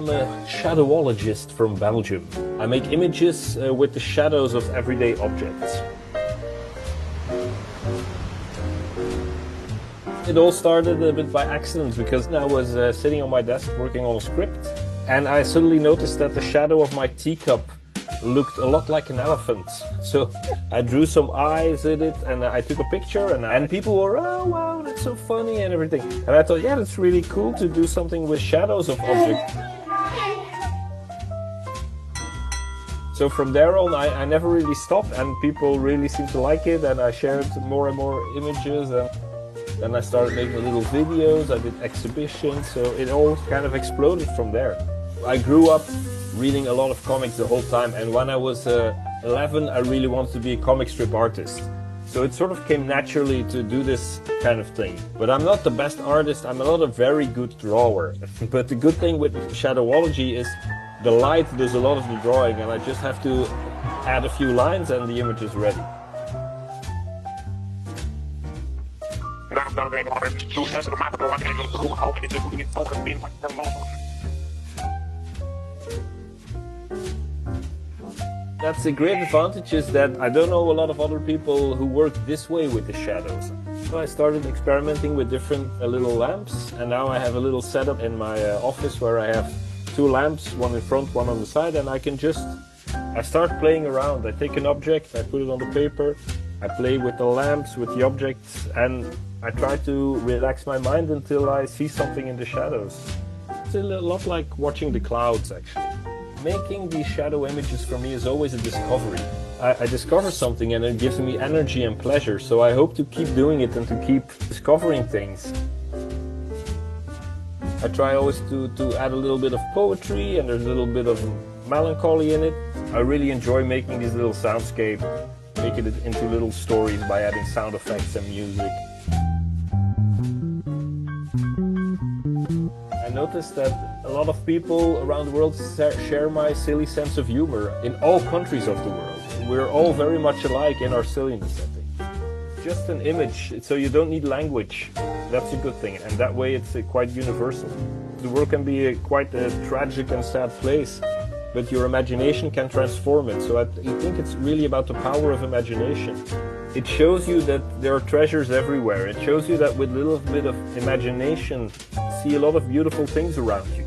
I'm a shadowologist from Belgium. I make images with the shadows of everyday objects. It all started a bit by accident because I was sitting on my desk working on a script, and I suddenly noticed that the shadow of my teacup looked a lot like an elephant. So I drew some eyes in it and I took a picture, and people were, oh wow, that's so funny and everything. And I thought, yeah, that's really cool to do something with shadows of objects. So from there on, I never really stopped, and people really seemed to like it, and I shared more and more images, and then I started making little videos, I did exhibitions, so it all kind of exploded from there. I grew up reading a lot of comics the whole time, and when I was 11, I really wanted to be a comic strip artist. So it sort of came naturally to do this kind of thing. But I'm not the best artist, I'm not a very good drawer. But the good thing with shadowology is the light does a lot of the drawing, and I just have to add a few lines and the image is ready. That's the great advantage, is that I don't know a lot of other people who work this way with the shadows. So I started experimenting with different little lamps, and now I have a little setup in my office where I have 2 lamps, one in front, one on the side, and I start playing around. I take an object, I put it on the paper, I play with the lamps, with the objects, and I try to relax my mind until I see something in the shadows. It's a lot like watching the clouds, actually. Making these shadow images for me is always a discovery. I discover something and it gives me energy and pleasure, so I hope to keep doing it and to keep discovering things. I try always to add a little bit of poetry, and there's a little bit of melancholy in it. I really enjoy making these little soundscapes, making it into little stories by adding sound effects and music. I noticed that a lot of people around the world share my silly sense of humor in all countries of the world. We're all very much alike in our silliness, I think. Just an image, so you don't need language. That's a good thing, and that way it's quite universal. The world can be quite a tragic and sad place, but your imagination can transform it. So I think it's really about the power of imagination. It shows you that there are treasures everywhere. It shows you that with a little bit of imagination, see a lot of beautiful things around you.